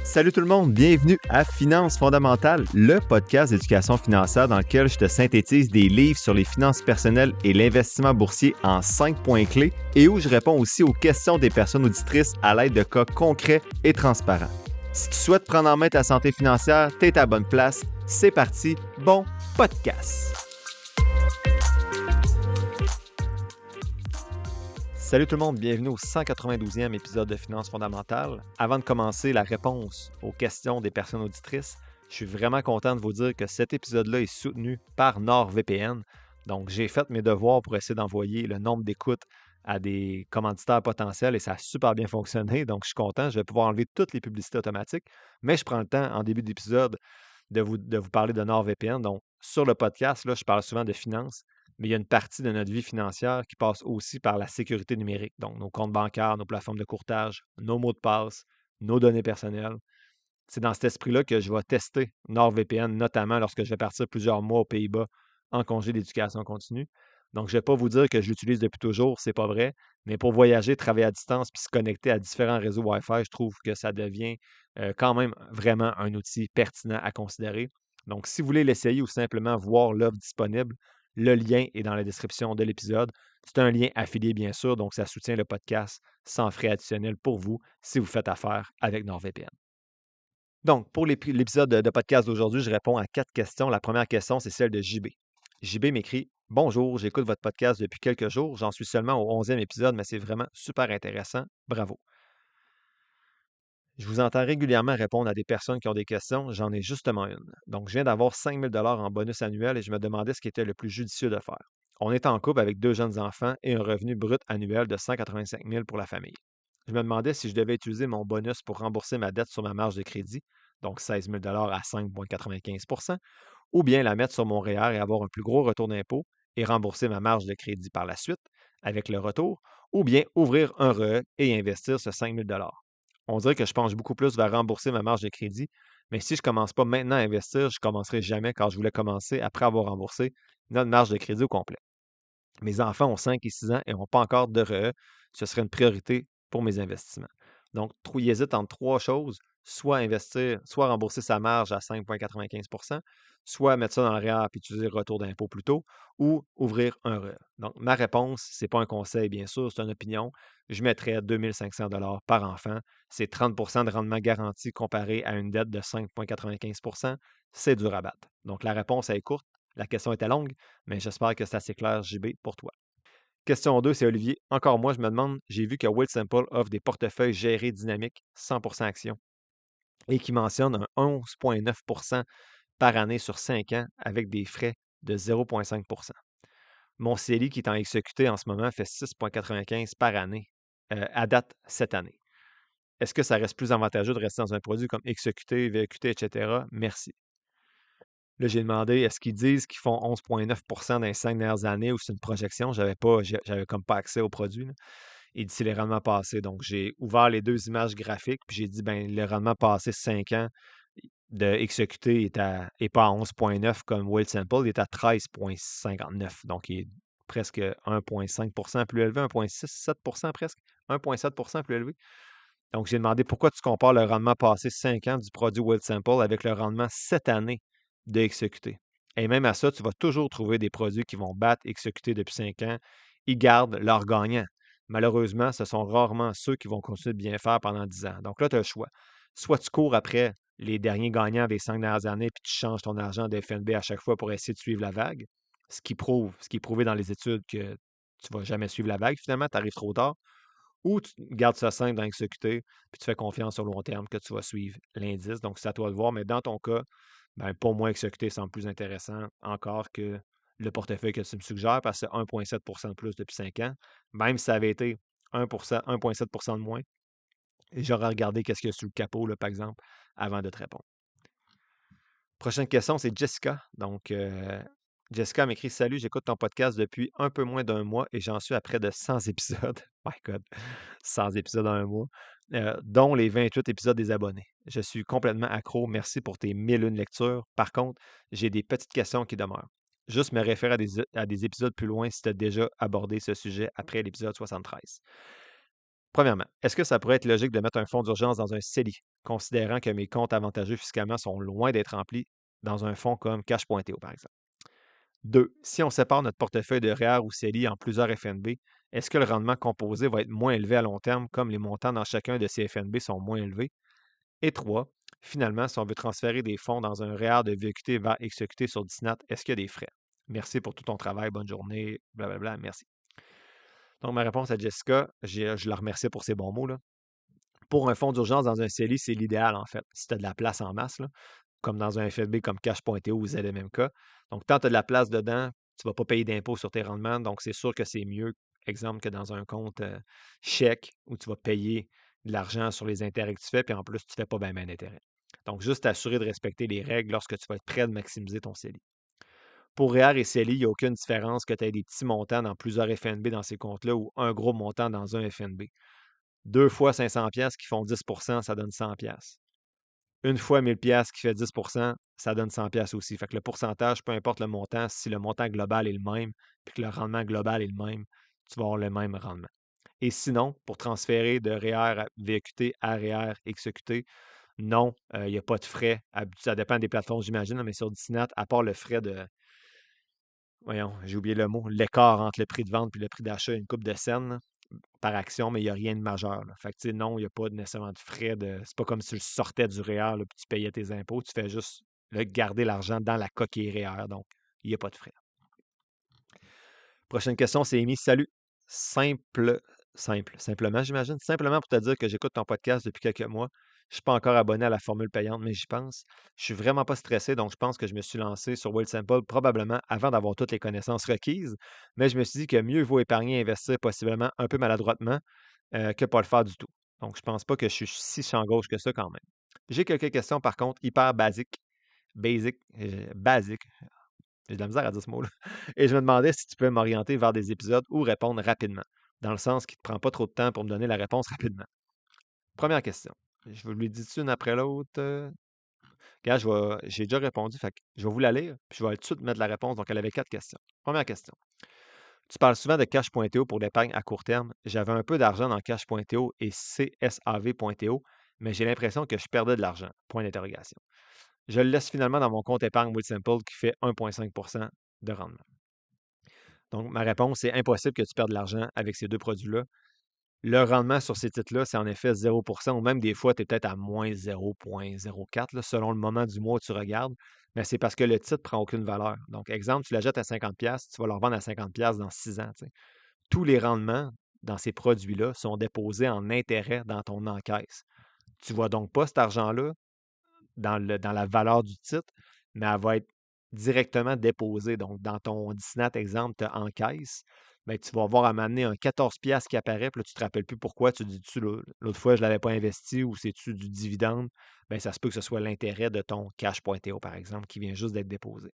Salut tout le monde, bienvenue à Finances fondamentales, le podcast d'éducation financière dans lequel je te synthétise des livres sur les finances personnelles et l'investissement boursier en 5 points clés et où je réponds aussi aux questions des personnes auditrices à l'aide de cas concrets et transparents. Si tu souhaites prendre en main ta santé financière, t'es à la bonne place. C'est parti, bon podcast! Salut tout le monde, bienvenue au 192e épisode de Finances fondamentales. Avant de commencer la réponse aux questions des personnes auditrices, je suis vraiment content de vous dire que cet épisode-là est soutenu par NordVPN. Donc, j'ai fait mes devoirs pour essayer d'envoyer le nombre d'écoutes à des commanditaires potentiels et ça a super bien fonctionné. Donc, je suis content, je vais pouvoir enlever toutes les publicités automatiques. Mais je prends le temps en début d'épisode de vous parler de NordVPN. Donc, sur le podcast, là, je parle souvent de finances, mais il y a une partie de notre vie financière qui passe aussi par la sécurité numérique. Donc, nos comptes bancaires, nos plateformes de courtage, nos mots de passe, nos données personnelles. C'est dans cet esprit-là que je vais tester NordVPN, notamment lorsque je vais partir plusieurs mois aux Pays-Bas en congé d'éducation continue. Donc, je ne vais pas vous dire que je l'utilise depuis toujours, c'est pas vrai, mais pour voyager, travailler à distance puis se connecter à différents réseaux Wi-Fi, je trouve que ça devient quand même vraiment un outil pertinent à considérer. Donc, si vous voulez l'essayer ou simplement voir l'offre disponible, le lien est dans la description de l'épisode. C'est un lien affilié, bien sûr, donc ça soutient le podcast sans frais additionnels pour vous si vous faites affaire avec NordVPN. Donc, pour l'épisode de podcast d'aujourd'hui, je réponds à 4 questions. La première question, c'est celle de JB. JB m'écrit: Bonjour, j'écoute votre podcast depuis quelques jours. J'en suis seulement au 11e épisode, mais c'est vraiment super intéressant. Bravo. Je vous entends régulièrement répondre à des personnes qui ont des questions. J'en ai justement une. Donc, je viens d'avoir 5 000 en bonus annuel et je me demandais ce qui était le plus judicieux de faire. On est en couple avec 2 jeunes enfants et un revenu brut annuel de 185 000 pour la famille. Je me demandais si je devais utiliser mon bonus pour rembourser ma dette sur ma marge de crédit, donc 16 000 à 5,95 ou bien la mettre sur mon REER et avoir un plus gros retour d'impôt et rembourser ma marge de crédit par la suite avec le retour, ou bien ouvrir un REE et investir ce 5 000 On dirait que je penche beaucoup plus vers rembourser ma marge de crédit, mais si je ne commence pas maintenant à investir, je ne commencerai jamais quand je voulais commencer après avoir remboursé notre marge de crédit au complet. Mes enfants ont 5 et 6 ans et n'ont pas encore de REE. Ce serait une priorité pour mes investissements. Donc, ils hésitent entre trois choses, soit investir, soit rembourser sa marge à 5,95 soit mettre ça dans le REER et utiliser le retour d'impôt plus tôt, ou ouvrir un REER. Donc, ma réponse, ce n'est pas un conseil, bien sûr, c'est une opinion. Je mettrais 2 500 par enfant. C'est 30 de rendement garanti comparé à une dette de 5,95 C'est dur à battre. Donc, la réponse est courte. La question était longue, mais j'espère que c'est assez clair, JB, pour toi. Question 2, c'est Olivier. Encore moi, je me demande, j'ai vu que Wealthsimple offre des portefeuilles gérés dynamiques 100% actions et qui mentionne un 11,9 par année sur 5 ans avec des frais de 0,5 Mon CELI qui est en exécuté en ce moment fait 6,95 par année à date cette année. Est-ce que ça reste plus avantageux de rester dans un produit comme exécuté, VQT, etc.? Merci. Là, j'ai demandé, est-ce qu'ils disent qu'ils font 11,9 dans les 5 dernières années ou c'est une projection? J'avais comme pas accès au produit, là. Il dit c'est les rendements passés. Donc, j'ai ouvert les deux images graphiques, puis j'ai dit, ben, le rendement passé 5 ans de exécuté est pas à 11,9 comme Wealthsimple, il est à 13,59. Donc, il est presque 1,5 plus élevé, 1,6, 7 presque, 1,7 plus élevé. Donc, j'ai demandé pourquoi tu compares le rendement passé 5 ans du produit Wealthsimple avec le rendement cette année de exécuté. Et même à ça, tu vas toujours trouver des produits qui vont battre exécuté depuis 5 ans. Ils gardent leur gagnant. Malheureusement, ce sont rarement ceux qui vont continuer de bien faire pendant 10 ans. Donc là, tu as le choix. Soit tu cours après les derniers gagnants des 5 dernières années, puis tu changes ton argent de FNB à chaque fois pour essayer de suivre la vague, ce qui est prouvé dans les études que tu ne vas jamais suivre la vague, finalement, tu arrives trop tard. Ou tu gardes ça simple dans exécuter, puis tu fais confiance sur le long terme que tu vas suivre l'indice. Donc, c'est à toi de voir. Mais dans ton cas, ben, pour moi, exécuter semble plus intéressant encore que le portefeuille que tu me suggères parce que c'est 1,7 de plus depuis 5 ans. Même si ça avait été 1,7 de moins, et j'aurais regardé qu'est-ce qu'il y a sur le capot, là, par exemple, avant de te répondre. Prochaine question, c'est Jessica. Donc, Jessica m'écrit: Salut, j'écoute ton podcast depuis un peu moins d'un mois et j'en suis à près de 100 épisodes. My God, 100 épisodes en un mois, dont les 28 épisodes des abonnés. Je suis complètement accro. Merci pour tes 1001 lectures. Par contre, j'ai des petites questions qui demeurent. Juste me référer à des épisodes plus loin si tu as déjà abordé ce sujet après l'épisode 73. Premièrement, est-ce que ça pourrait être logique de mettre un fonds d'urgence dans un CELI, considérant que mes comptes avantageux fiscalement sont loin d'être remplis dans un fonds comme Cash.to, par exemple? 2. Si on sépare notre portefeuille de REER ou CELI en plusieurs FNB, est-ce que le rendement composé va être moins élevé à long terme, comme les montants dans chacun de ces FNB sont moins élevés? Et 3. Finalement, si on veut transférer des fonds dans un REER de VQT vers exécuté sur Disnat, est-ce qu'il y a des frais? Merci pour tout ton travail, bonne journée, blablabla, merci. Donc, ma réponse à Jessica, je la remercie pour ses bons mots, là. Pour un fonds d'urgence dans un CELI, c'est l'idéal, en fait, si tu as de la place en masse, là, comme dans un FNB comme Cash.to ou ZMMK. Donc, tant tu as de la place dedans, tu ne vas pas payer d'impôts sur tes rendements. Donc, c'est sûr que c'est mieux, exemple, que dans un compte chèque où tu vas payer de l'argent sur les intérêts que tu fais, puis en plus, tu ne fais pas bien d'intérêt. Donc, juste t'assurer de respecter les règles lorsque tu vas être prêt de maximiser ton CELI. Pour REER et CELI, il n'y a aucune différence que tu aies des petits montants dans plusieurs FNB dans ces comptes-là ou un gros montant dans un FNB. 2 fois 500 pièces qui font 10 ça donne 100 pièces. Une fois 1000 pièces qui fait 10 ça donne 100 pièces aussi. Fait que le pourcentage, peu importe le montant, si le montant global est le même, puis que le rendement global est le même, tu vas avoir le même rendement. Et sinon, pour transférer de REER à VQT à REER exécuté, non, il n'y a pas de frais. Ça dépend des plateformes, j'imagine, mais sur Disney, à part le frais de, voyons, j'ai oublié le mot, l'écart entre le prix de vente et le prix d'achat, une coupe de scène là, par action, mais il n'y a rien de majeur, là. Fait que, tu sais, non, il n'y a pas nécessairement de frais de. C'est pas comme si tu le sortais du REER, là, puis tu payais tes impôts. Tu fais juste garder l'argent dans la coquille REER. Donc, il n'y a pas de frais. Prochaine question, c'est Amy. Salut. Simplement, j'imagine. Simplement pour te dire que j'écoute ton podcast depuis quelques mois. Je ne suis pas encore abonné à la formule payante, mais j'y pense. Je suis vraiment pas stressé, donc je pense que je me suis lancé sur Wealthsimple probablement avant d'avoir toutes les connaissances requises. Mais je me suis dit que mieux vaut épargner et investir possiblement un peu maladroitement que pas le faire du tout. Donc, je pense pas que je suis si champ gauche que ça quand même. J'ai quelques questions par contre hyper basiques. J'ai de la misère à dire ce mot-là. Et je me demandais si tu peux m'orienter vers des épisodes ou répondre rapidement, dans le sens qui ne te prend pas trop de temps pour me donner la réponse rapidement. Première question. Je vous lui dis une après l'autre. Regarde, j'ai déjà répondu, fait que je vais vous la lire, puis je vais tout de suite mettre la réponse. Donc, elle avait 4 questions. Première question. Tu parles souvent de Cash.to pour l'épargne à court terme. J'avais un peu d'argent dans Cash.to et CSAV.to, mais j'ai l'impression que je perdais de l'argent. Point d'interrogation. Je le laisse finalement dans mon compte épargne Wealthsimple qui fait 1,5 de rendement. Donc, ma réponse, c'est impossible que tu perdes de l'argent avec ces deux produits-là. Le rendement sur ces titres-là, c'est en effet 0 ou même des fois, tu es peut-être à moins 0,04 là, selon le moment du mois où tu regardes, mais c'est parce que le titre ne prend aucune valeur. Donc, exemple, tu l'achètes à 50 tu vas le revendre à 50 dans 6 ans. Tu sais. Tous les rendements dans ces produits-là sont déposés en intérêt dans ton encaisse. Tu ne vois donc pas cet argent-là dans la valeur du titre, mais elle va être directement déposée. Donc, dans ton Disney, exemple, tu as encaisse, ben, tu vas avoir à m'amener un 14 piastres qui apparaît, puis là, tu ne te rappelles plus pourquoi. Tu dis-tu, l'autre fois, je ne l'avais pas investi ou c'est-tu du dividende? Ben, ça se peut que ce soit l'intérêt de ton cash.to, par exemple, qui vient juste d'être déposé.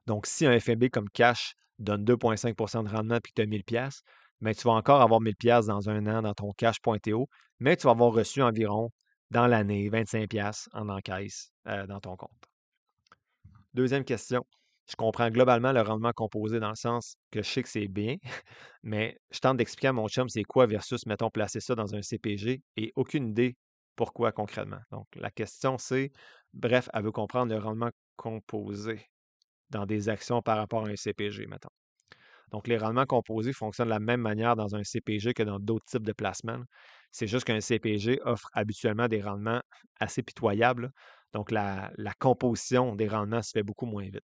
Donc, si un FNB comme cash donne 2,5 de rendement puis que tu as 1000 piastres, ben, tu vas encore avoir 1000 piastres dans un an dans ton cash.to, mais tu vas avoir reçu environ dans l'année 25 piastres en encaisse dans ton compte. Deuxième question. Je comprends globalement le rendement composé dans le sens que je sais que c'est bien, mais je tente d'expliquer à mon chum c'est quoi versus, mettons, placer ça dans un CPG et aucune idée pourquoi concrètement. Donc, la question c'est, bref, elle veut comprendre le rendement composé dans des actions par rapport à un CPG, mettons. Donc, les rendements composés fonctionnent de la même manière dans un CPG que dans d'autres types de placements. C'est juste qu'un CPG offre habituellement des rendements assez pitoyables. Donc, la composition des rendements se fait beaucoup moins vite.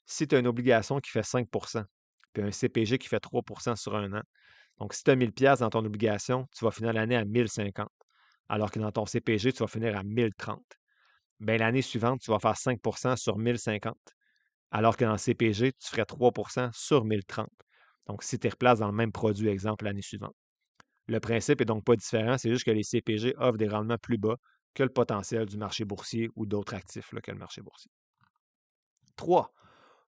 Si tu as une obligation qui fait 5 puis un CPG qui fait 3 sur un an, donc si tu as 1000 pièces dans ton obligation, tu vas finir l'année à 1050, alors que dans ton CPG, tu vas finir à 1030. Bien, l'année suivante, tu vas faire 5 sur 1050, alors que dans le CPG, tu ferais 3 sur 1030. Donc, si tu replaces dans le même produit, exemple, l'année suivante. Le principe est donc pas différent, c'est juste que les CPG offrent des rendements plus bas que le potentiel du marché boursier ou d'autres actifs là, que le marché boursier. 3.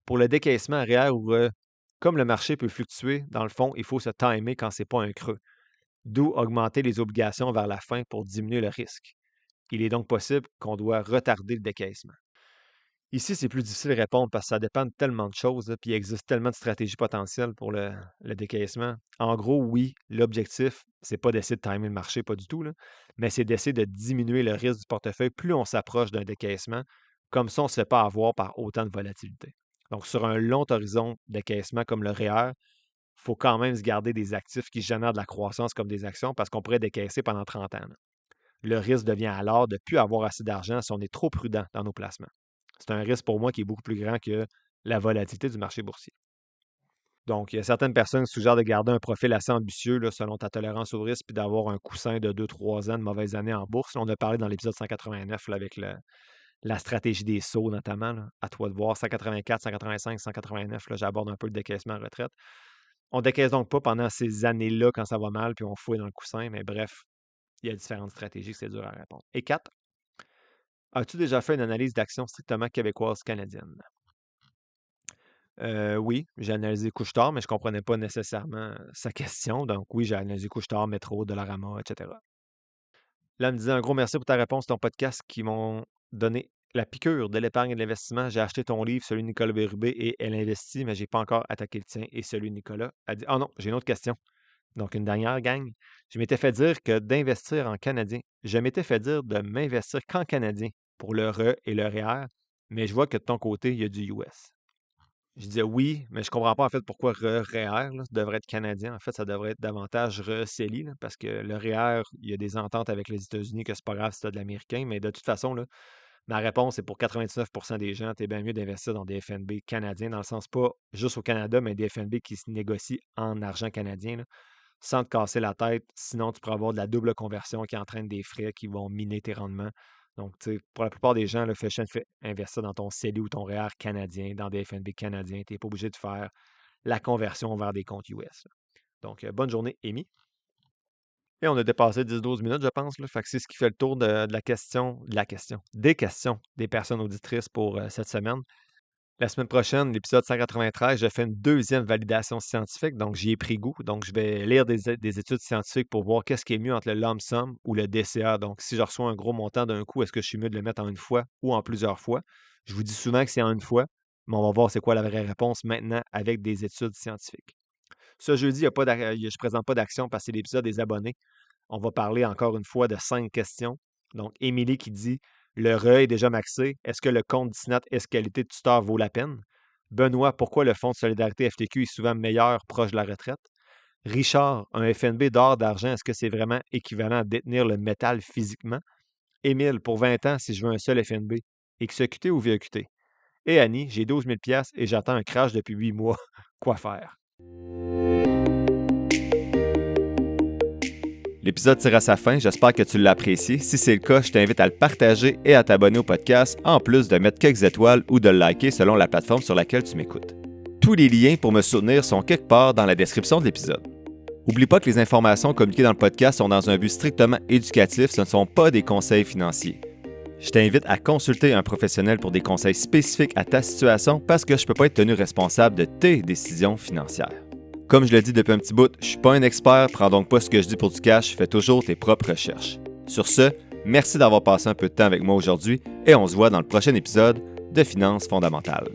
Pour le décaissement arrière, comme le marché peut fluctuer, dans le fond, il faut se timer quand ce n'est pas un creux, d'où augmenter les obligations vers la fin pour diminuer le risque. Il est donc possible qu'on doit retarder le décaissement. Ici, c'est plus difficile de répondre parce que ça dépend de tellement de choses, là, puis il existe tellement de stratégies potentielles pour le décaissement. En gros, oui, l'objectif, c'est pas d'essayer de timer le marché, pas du tout, là, mais c'est d'essayer de diminuer le risque du portefeuille plus on s'approche d'un décaissement. Comme ça, on ne se fait pas avoir par autant de volatilité. Donc, sur un long horizon de décaissement comme le REER, il faut quand même se garder des actifs qui génèrent de la croissance comme des actions parce qu'on pourrait décaisser pendant 30 ans, là. Le risque devient alors de ne plus avoir assez d'argent si on est trop prudent dans nos placements. C'est un risque pour moi qui est beaucoup plus grand que la volatilité du marché boursier. Donc, il y a certaines personnes qui suggèrent de garder un profil assez ambitieux là, selon ta tolérance au risque, puis d'avoir un coussin de 2-3 ans de mauvaises années en bourse. Là, on a parlé dans l'épisode 189 là, avec la stratégie des sauts notamment. Là. À toi de voir, 184, 185, 189, là, j'aborde un peu le décaissement en retraite. On ne décaisse donc pas pendant ces années-là quand ça va mal, puis on fouille dans le coussin, mais bref, il y a différentes stratégies que c'est dur à répondre. Et 4, as-tu déjà fait une analyse d'actions strictement québécoise-canadienne? Oui, j'ai analysé Couche-Tard, mais je ne comprenais pas nécessairement sa question. Donc oui, j'ai analysé Couche-Tard, Métro, Dollarama, etc. Là, elle me disait un gros merci pour ta réponse, ton podcast qui m'ont donné la piqûre de l'épargne et de l'investissement. J'ai acheté ton livre, celui de Nicolas Bérubé, et elle investit, mais je n'ai pas encore attaqué le tien et celui de Nicolas. Elle dit, ah non, j'ai une autre question. Donc, une dernière gang. Je m'étais fait dire que d'investir en canadien. Je m'étais fait dire de m'investir qu'en canadien pour le RE et le REER, mais je vois que de ton côté, il y a du US. Je disais oui, mais je comprends pas en fait pourquoi REER là, ça devrait être canadien. En fait, ça devrait être davantage RECELI, là, parce que le REER, il y a des ententes avec les États-Unis que c'est pas grave si tu as de l'américain, mais de toute façon, là, ma réponse est pour 99% des gens, tu es bien mieux d'investir dans des FNB canadiens, dans le sens pas juste au Canada, mais des FNB qui se négocient en argent canadien, là, sans te casser la tête. Sinon, tu pourras avoir de la double conversion qui entraîne des frais qui vont miner tes rendements. Donc, tu sais, pour la plupart des gens, le Fashion fait investir dans ton CELI ou ton REER canadien, dans des FNB canadiens. Tu n'es pas obligé de faire la conversion vers des comptes US, là. Donc, bonne journée, Amy. Et on a dépassé 10-12 minutes, je pense. Là. Fait que c'est ce qui fait le tour des questions des personnes auditrices pour cette semaine. La semaine prochaine, l'épisode 193, je fais une deuxième validation scientifique, donc j'y ai pris goût. Donc, je vais lire des études scientifiques pour voir qu'est-ce qui est mieux entre le lump sum ou le DCA. Donc, si je reçois un gros montant d'un coup, est-ce que je suis mieux de le mettre en une fois ou en plusieurs fois? Je vous dis souvent que c'est en une fois, mais on va voir c'est quoi la vraie réponse maintenant avec des études scientifiques. Ce jeudi, je ne présente pas d'action parce que c'est l'épisode des abonnés. On va parler encore une fois de 5 questions. Donc, Émilie qui dit le RE est déjà maxé. Est-ce que le compte Disney Escalité de tuteur vaut la peine? Benoît, pourquoi le Fonds de solidarité FTQ est souvent meilleur proche de la retraite? Richard, un FNB d'or d'argent, est-ce que c'est vraiment équivalent à détenir le métal physiquement? Émile, pour 20 ans, si je veux un seul FNB, XEQT ou VEQT? Et Annie, j'ai 12 000 et j'attends un crash depuis 8 mois. Quoi faire? L'épisode tire à sa fin, j'espère que tu l'as apprécié. Si c'est le cas, je t'invite à le partager et à t'abonner au podcast, en plus de mettre quelques étoiles ou de le liker selon la plateforme sur laquelle tu m'écoutes. Tous les liens pour me soutenir sont quelque part dans la description de l'épisode. N'oublie pas que les informations communiquées dans le podcast sont dans un but strictement éducatif, ce ne sont pas des conseils financiers. Je t'invite à consulter un professionnel pour des conseils spécifiques à ta situation parce que je ne peux pas être tenu responsable de tes décisions financières. Comme je le dis depuis un petit bout, je ne suis pas un expert, prends donc pas ce que je dis pour du cash, fais toujours tes propres recherches. Sur ce, merci d'avoir passé un peu de temps avec moi aujourd'hui et on se voit dans le prochain épisode de Finances fondamentales.